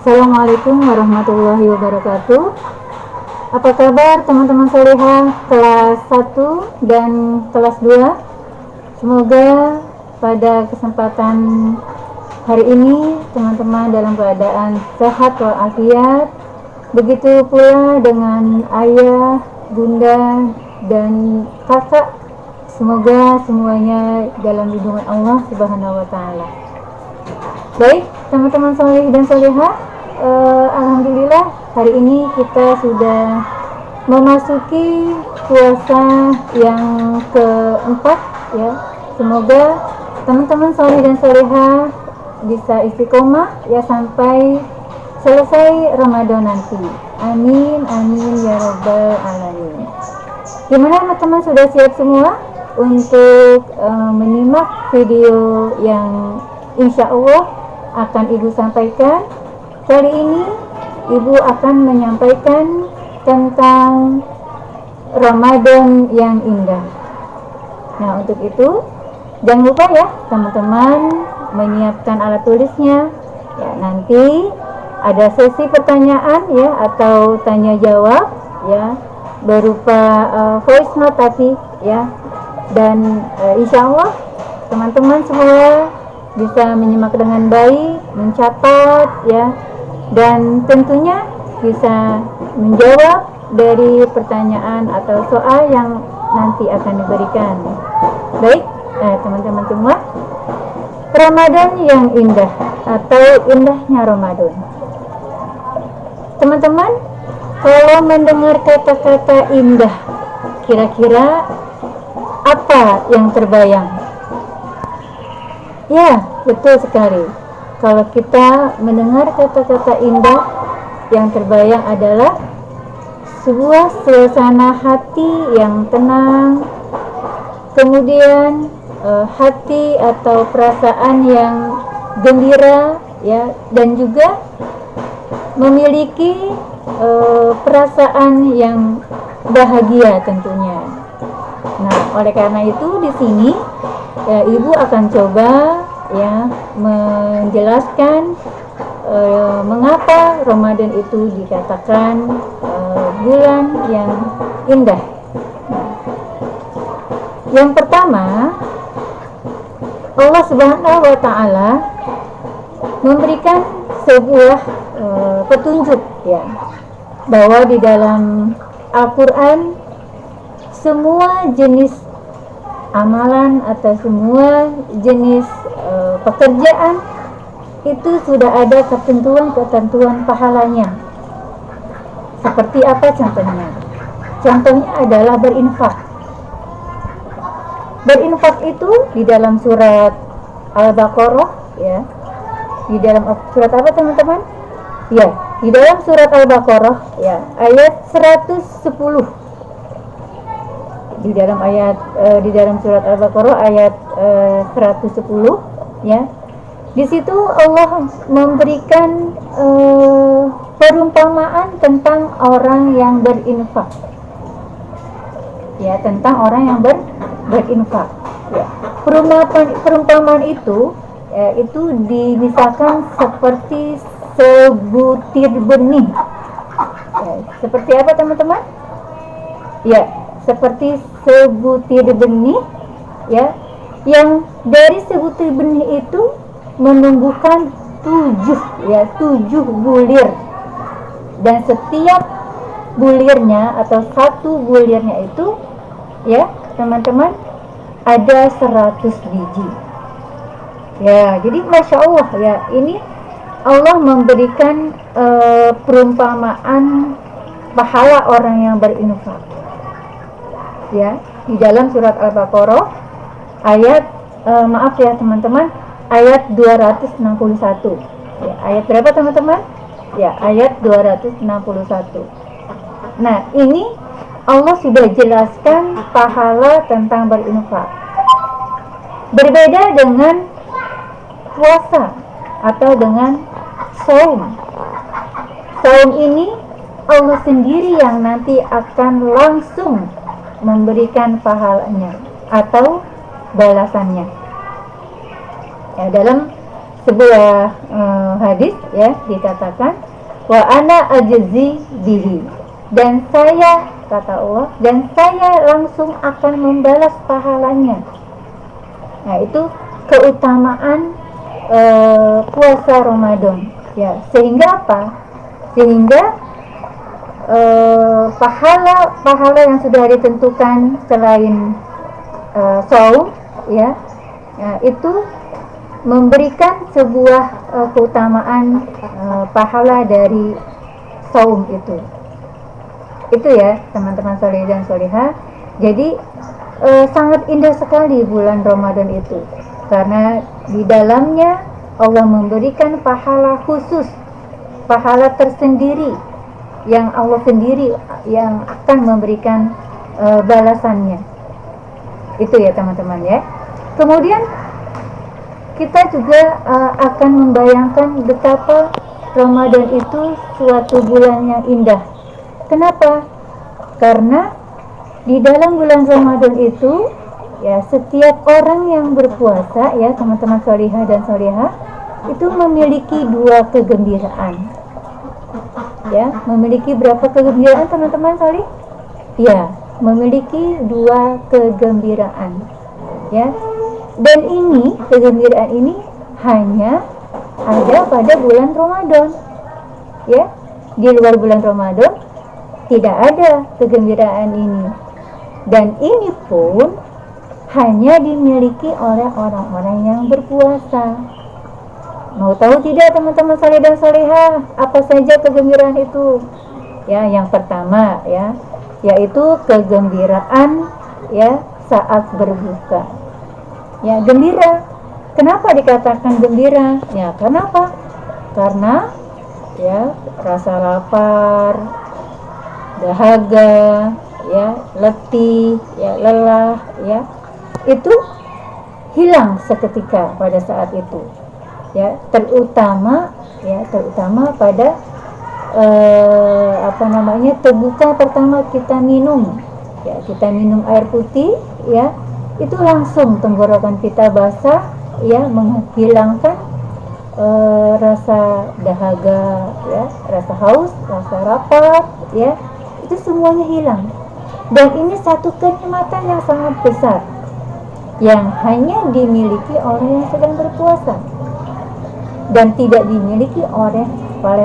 Assalamualaikum warahmatullahi wabarakatuh. Apa kabar teman-teman solehah kelas 1 dan kelas 2? Semoga pada kesempatan hari ini teman-teman dalam keadaan sehat walafiat. Begitu pula dengan ayah, bunda, dan kakak. Semoga semuanya dalam lindungan Allah Subhanahu wa Ta'ala. Baik, teman-teman soleh dan solehah, alhamdulillah hari ini kita sudah memasuki puasa yang keempat ya. Semoga teman-teman soleh dan solehah bisa istiqomah ya sampai selesai Ramadan nanti. Amin amin ya rabbal alamin. Gimana teman-teman, sudah siap semua untuk menyimak video yang insya Allah akan Ibu sampaikan? Kali ini Ibu akan menyampaikan tentang Ramadan yang indah. Nah, untuk itu jangan lupa ya teman-teman menyiapkan alat tulisnya. Ya, nanti ada sesi pertanyaan ya atau tanya jawab ya berupa voice note tadi ya. Dan insya Allah teman-teman semua bisa menyimak dengan baik, mencatat ya, dan tentunya bisa menjawab dari pertanyaan atau soal yang nanti akan diberikan. Baik, teman-teman semua, Ramadan yang indah atau indahnya Ramadan. Teman-teman, kalau mendengar kata-kata indah, kira-kira apa yang terbayang? Ya, betul sekali. Kalau kita mendengar kata-kata indah, yang terbayang adalah sebuah suasana hati yang tenang, kemudian hati atau perasaan yang gembira, ya, dan juga memiliki perasaan yang bahagia tentunya. Nah, oleh karena itu di sini ya, Ibu akan coba ya menjelaskan mengapa Ramadan itu dikatakan bulan yang indah. Yang pertama, Allah Subhanahu wa Ta'ala memberikan sebuah petunjuk ya, bahwa di dalam Al-Quran semua jenis amalan atau semua jenis pekerjaan itu sudah ada ketentuan-ketentuan pahalanya. Seperti apa contohnya? Contohnya adalah berinfak. Berinfak itu di dalam surat Al-Baqarah ya. Di dalam surat apa teman-teman? Ya, di dalam surat Al-Baqarah ya, ayat 110. Di dalam surat Al-Baqarah ayat 110 ya. Di situ Allah memberikan perumpamaan tentang orang yang berinfak. Ya, tentang orang yang berinfak. Ya. Perumpamaan itu ya, itu dimisalkan seperti sebutir benih. Ya, seperti apa teman-teman? Ya, seperti sebutir benih ya, yang dari sebutir benih itu menumbuhkan 7 bulir, dan setiap bulirnya atau satu bulirnya itu ya teman-teman ada 100 biji ya. Jadi Masya Allah ya, ini Allah memberikan perumpamaan pahala orang yang berinfak ya, di dalam surat Al-Baqarah ayat maaf ya teman-teman, ayat 261 ya. Ayat berapa teman-teman? Ya, ayat 261. Nah, ini Allah sudah jelaskan pahala tentang berinfak. Berbeda dengan puasa atau dengan saum. Saum ini Allah sendiri yang nanti akan langsung memberikan pahalanya atau balasannya. Ya, dalam sebuah hadis ya dikatakan wa ana ajzi bihi, dan saya, kata Allah, dan saya langsung akan membalas pahalanya. Nah, itu keutamaan puasa Ramadan ya. Sehingga apa? Sehingga pahala yang sudah ditentukan selain saum ya, itu memberikan sebuah keutamaan pahala dari saum itu ya teman-teman soleh dan solehah. Jadi sangat indah sekali bulan Ramadan itu, karena di dalamnya Allah memberikan pahala khusus, pahala tersendiri yang Allah sendiri yang akan memberikan balasannya. Itu ya teman-teman ya. Kemudian kita juga akan membayangkan betapa Ramadan itu suatu bulan yang indah. Kenapa? Karena di dalam bulan Ramadan itu ya, setiap orang yang berpuasa ya teman-teman solihah dan solihah itu memiliki dua kegembiraan ya. Memiliki berapa kegembiraan teman-teman solih? Ya, memiliki dua kegembiraan ya. Dan ini kegembiraan ini hanya ada pada bulan Ramadan ya. Di luar bulan Ramadan tidak ada kegembiraan ini, dan ini pun hanya dimiliki oleh orang-orang yang berpuasa. Mau tahu tidak teman-teman saleh dan salehah, apa saja kegembiraan itu? Ya, yang pertama ya, yaitu kegembiraan ya saat berbuka. Ya, gembira. Kenapa dikatakan gembira? Ya, kenapa? Karena ya rasa lapar, dahaga, ya, letih, ya, lelah, ya, itu hilang seketika pada saat itu. Ya, terutama pada terbuka pertama kita minum. Ya, kita minum air putih, ya, itu langsung tenggorokan kita basah, ya, menghilangkan rasa dahaga, ya, rasa haus, rasa lapar, ya, itu semuanya hilang. Dan ini satu kenikmatan yang sangat besar yang hanya dimiliki orang yang sedang berpuasa dan tidak dimiliki oleh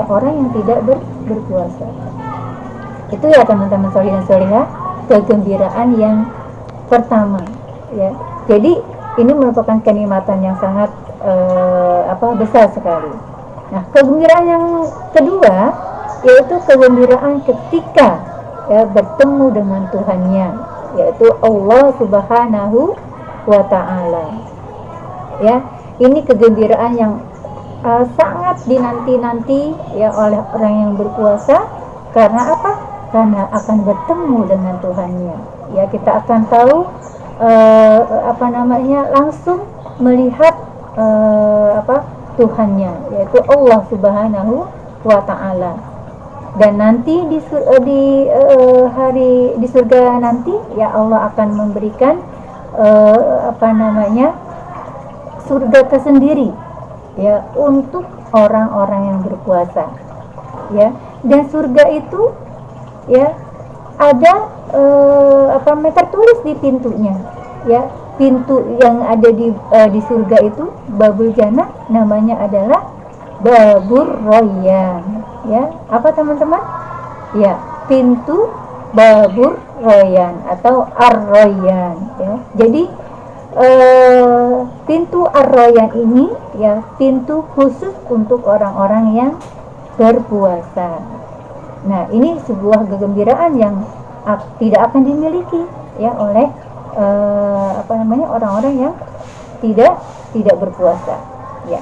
orang yang tidak berpuasa. Itu ya teman-teman soleh dan solehah, kegembiraan yang pertama ya. Jadi ini merupakan kenikmatan yang sangat besar sekali. Nah, kegembiraan yang kedua yaitu kegembiraan ketika ya bertemu dengan Tuhannya, yaitu Allah Subhanahu wa Ta'ala. Ya, ini kegembiraan yang sangat dinanti-nanti ya oleh orang yang berpuasa. Karena apa? Karena akan bertemu dengan Tuhannya. Ya, kita akan tahu langsung melihat Tuhannya, yaitu Allah Subhanahu wa Ta'ala. Dan nanti di surga nanti ya Allah akan memberikan surga tersendiri ya untuk orang-orang yang berpuasa ya. Dan surga itu ya ada tertulis di pintunya ya. Pintu yang ada di surga itu Babul Jannah, namanya adalah Babur Royan ya. Apa teman-teman? Ya, pintu Babur Royan atau Ar-Royan ya. Jadi pintu Ar-Royan ini ya pintu khusus untuk orang-orang yang berpuasa. Nah, ini sebuah kegembiraan yang tidak akan dimiliki ya oleh orang-orang yang tidak berpuasa ya.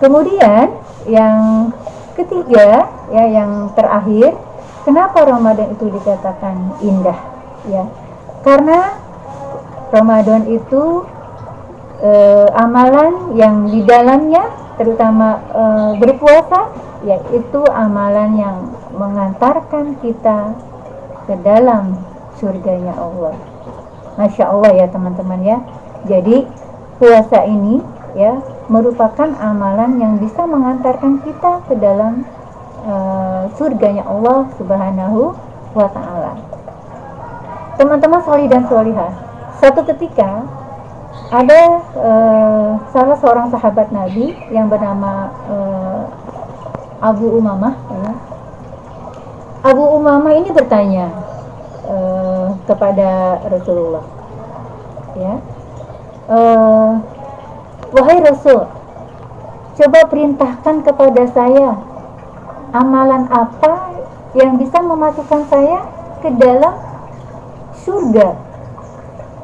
Kemudian yang ketiga ya, yang terakhir, kenapa Ramadan itu dikatakan indah ya? Karena Ramadan itu amalan yang di dalamnya terutama berpuasa yaitu amalan yang mengantarkan kita ke dalam surganya Allah. Masya Allah ya teman-teman ya. Jadi puasa ini ya merupakan amalan yang bisa mengantarkan kita ke dalam surganya Allah Subhanahu wa ta'ala. Teman-teman sholih dan sholihah, satu ketika ada salah seorang sahabat Nabi yang bernama Abu Umamah, ya. Abu Umamah ini bertanya kepada Rasulullah, ya, wahai Rasul, coba perintahkan kepada saya amalan apa yang bisa memasukkan saya ke dalam surga.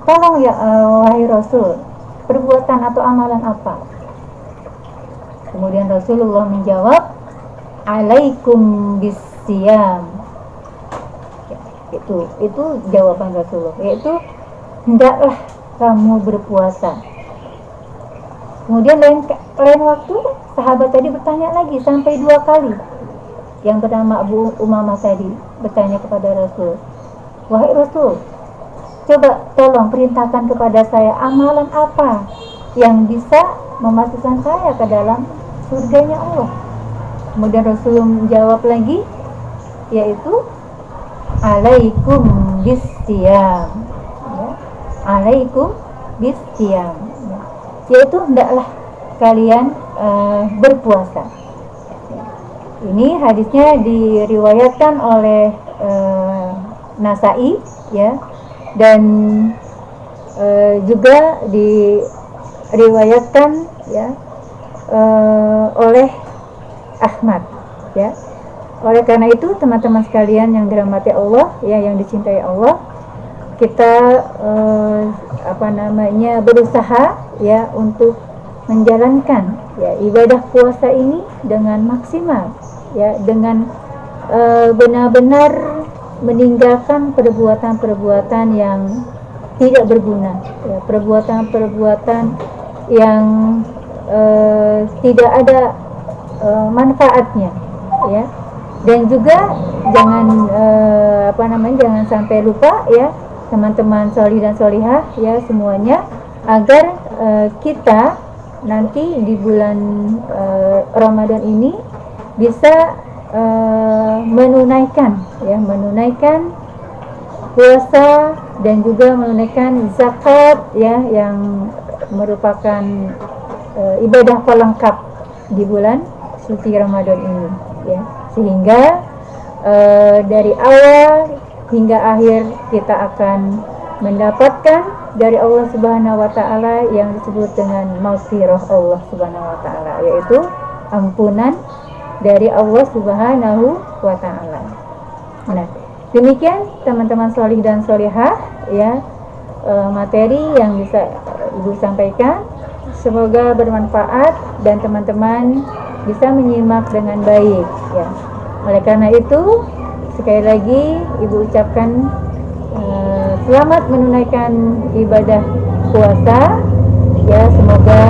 Tolong ya wahai Rasul, perbuatan atau amalan apa? Kemudian Rasulullah menjawab, alaikum bisiyam. Ya, itu jawaban Rasulullah, yaitu hendaklah kamu berpuasa. Kemudian lain waktu sahabat tadi bertanya lagi sampai 2 kali. Yang bernama Abu Umamah tadi bertanya kepada Rasul, wahai Rasul, coba tolong perintahkan kepada saya amalan apa yang bisa memasukkan saya ke dalam surganya Allah. Kemudian Rasul menjawab lagi, yaitu alaikum bisiyam, ya. Alaikum bisiyam, ya. Yaitu hendaklah kalian berpuasa. Ini hadisnya diriwayatkan oleh Nasai, ya, dan juga diriwayatkan, ya, oleh Ahmad, ya. Oleh karena itu teman-teman sekalian yang dirahmati Allah, ya, yang dicintai Allah, kita berusaha, ya, untuk menjalankan, ya, ibadah puasa ini dengan maksimal, ya, dengan benar-benar meninggalkan perbuatan-perbuatan yang tidak berguna, ya, perbuatan-perbuatan yang tidak ada manfaatnya, ya. Dan juga jangan sampai lupa, ya, teman-teman sholih dan sholihah, ya, semuanya, agar kita nanti di bulan Ramadan ini bisa menunaikan puasa dan juga menunaikan zakat, ya, yang merupakan ibadah pelengkap di bulan suci Ramadan ini, ya, sehingga dari awal hingga akhir kita akan mendapatkan dari Allah Subhanahu wa ta'ala yang disebut dengan maghfirah Allah Subhanahu wa ta'ala, yaitu ampunan dari Allah Subhanahu wa ta'ala. Nah, demikian teman-teman sholih dan sholihah, ya, materi yang bisa Ibu sampaikan. Semoga bermanfaat dan teman-teman bisa menyimak dengan baik, ya. Oleh karena itu, sekali lagi Ibu ucapkan selamat menunaikan ibadah puasa, ya. Semoga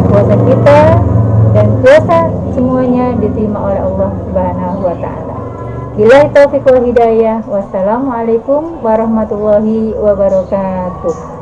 puasa kita dan puasa semuanya diterima oleh Allah Subhanahu wa ta'ala. Billahi taufiq wal hidayah. Wassalamualaikum warahmatullahi wabarakatuh.